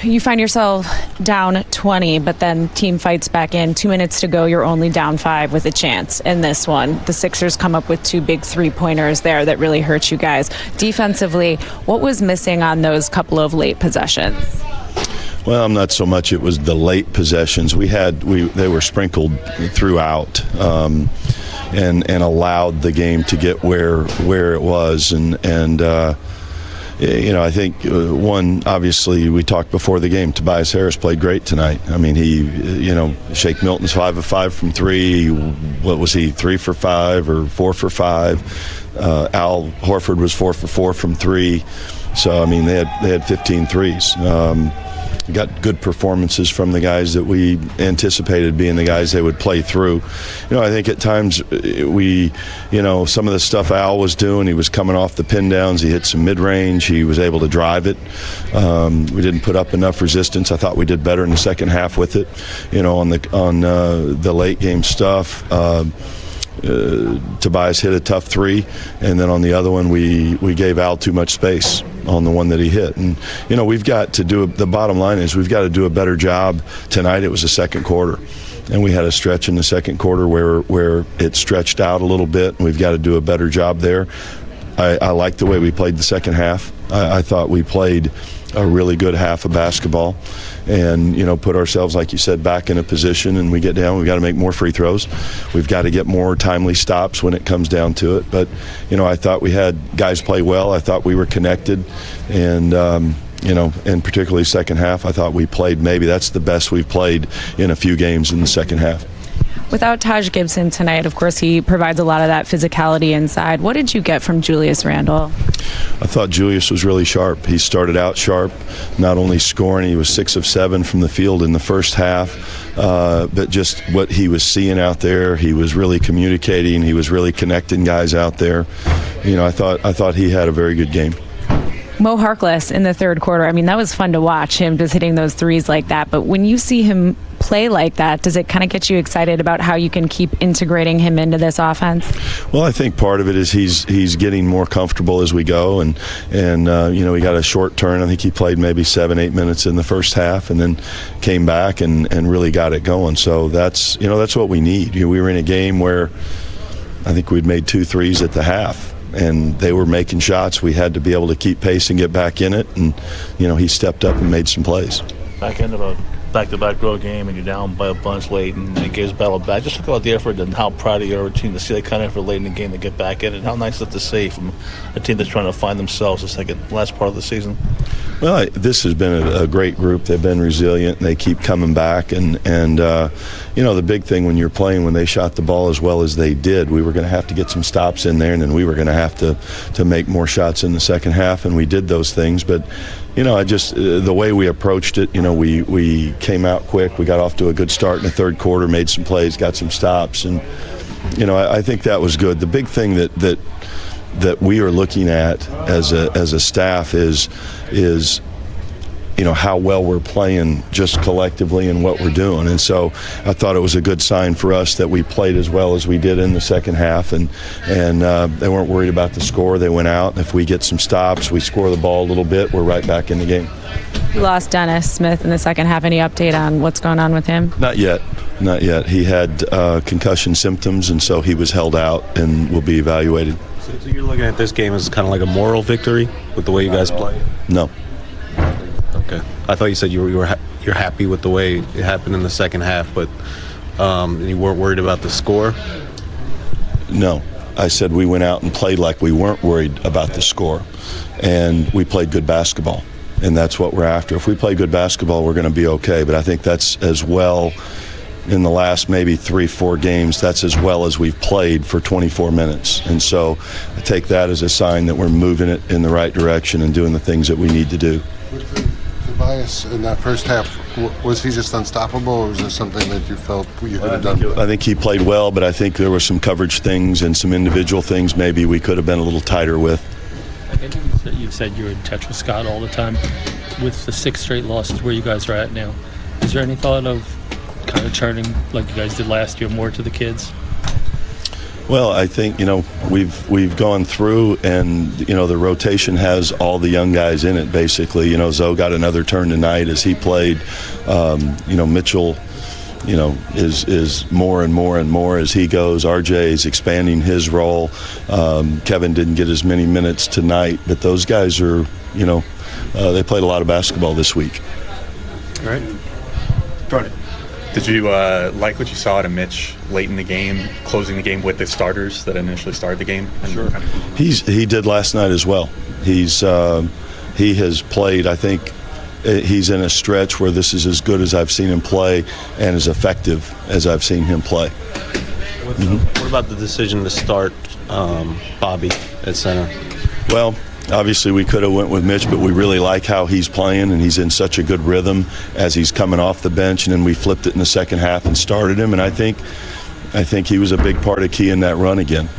You find yourself down 20, but then team fights back in. 2 minutes to go, you're only down 5 with a chance in this one. The Sixers come up with 2 big three-pointers there that really hurt you guys. Defensively, what was missing on those couple of late possessions? Well, not so much. It was the late possessions. They were sprinkled throughout, and allowed the game to get where it was, I think one, obviously, we talked before the game, Tobias Harris played great tonight. I mean, Shake Milton's 5 of 5 from 3. What was he, 3 for 5 or 4 for 5? Al Horford was 4 for 4 from 3. So, I mean, they had 15 threes. We got good performances from the guys that we anticipated being the guys they would play through. I think at times some of the stuff Al was doing, he was coming off the pin downs, he hit some mid-range, he was able to drive it. We didn't put up enough resistance. I thought we did better in the second half with it, on the late game stuff. Tobias hit a tough 3, and then on the other one we gave Al too much space on the one that he hit. And we've got to do the bottom line is we've got to do a better job tonight. It was the second quarter, and we had a stretch in the second quarter where it stretched out a little bit, and we've got to do a better job there. I like the way we played the second half. I thought we played a really good half of basketball and, put ourselves, like you said, back in a position, and we get down, we've got to make more free throws. We've got to get more timely stops when it comes down to it. But, I thought we had guys play well. I thought we were connected, and, and particularly second half, I thought we played, maybe that's the best we've played in a few games in the second half. Without Taj Gibson tonight, of course, he provides a lot of that physicality inside. What did you get from Julius Randle? I thought Julius was really sharp. He started out sharp, not only scoring, he was 6 of 7 from the field in the first half, but just what he was seeing out there, he was really communicating, he was really connecting guys out there. I thought he had a very good game. Mo Harkless in the third quarter, I mean, that was fun to watch, him just hitting those threes like that. But when you see him play like that, does it kind of get you excited about how you can keep integrating him into this offense? Well, I think part of it is he's getting more comfortable as we go, and we got a short turn. I think he played maybe 7-8 minutes in the first half, and then came back and really got it going. So that's what we need. We were in a game where I think we'd made 2 threes at the half, and they were making shots. We had to be able to keep pace and get back in it, and he stepped up and made some plays. Back end of a back-to-back road game, and you're down by a bunch late, and it gives battle back. Just talk about the effort and how proud of your team to see that kind of effort late in the game to get back in it. How nice is it to see from a team that's trying to find themselves the last part of the season? Well, this has been a great group. They've been resilient, and they keep coming back. And the big thing when you're playing, when they shot the ball as well as they did, we were going to have to get some stops in there, and then we were going to have to make more shots in the second half, and we did those things. But the way we approached it, we came out quick. We got off to a good start in the third quarter, made some plays, got some stops, and I think that was good. The big thing that we are looking at as a staff is how well we're playing just collectively and what we're doing. And so I thought it was a good sign for us that we played as well as we did in the second half, and they weren't worried about the score. They went out, and if we get some stops, we score the ball a little bit, we're right back in the game. You lost Dennis Smith in the second half. Any update on what's going on with him? Not yet. He had concussion symptoms, and so he was held out and will be evaluated. So you're looking at this game as kind of like a moral victory with the way you guys play? No. Okay. I thought you said you're happy with the way it happened in the second half, but you weren't worried about the score? No. I said we went out and played like we weren't worried about the score, and we played good basketball, and that's what we're after. If we play good basketball, we're going to be okay, but I think that's as well in the last maybe 3-4 games, that's as well as we've played for 24 minutes. And so I take that as a sign that we're moving it in the right direction and doing the things that we need to do. Tobias, in that first half, was he just unstoppable, or was there something that you felt you could have done? I think he played well, but I think there were some coverage things and some individual things maybe we could have been a little tighter with. I think you've said you're in touch with Scott all the time. With the 6 straight losses where you guys are at now, is there any thought of kind of turning, like you guys did last year, more to the kids? Well, I think we've gone through, and the rotation has all the young guys in it. Basically, Zoe got another turn tonight as he played. Mitchell, is more and more and more as he goes. RJ is expanding his role. Kevin didn't get as many minutes tonight, but those guys are, they played a lot of basketball this week. All right. Brody, did you like what you saw out of Mitch late in the game, closing the game with the starters that initially started the game? Sure. He did last night as well. He has played, I think, he's in a stretch where this is as good as I've seen him play and as effective as I've seen him play. What about the decision to start Bobby at center? Well, obviously we could have went with Mitch, but we really like how he's playing, and he's in such a good rhythm as he's coming off the bench, and then we flipped it in the second half and started him, and I think he was a big part of keying that run again.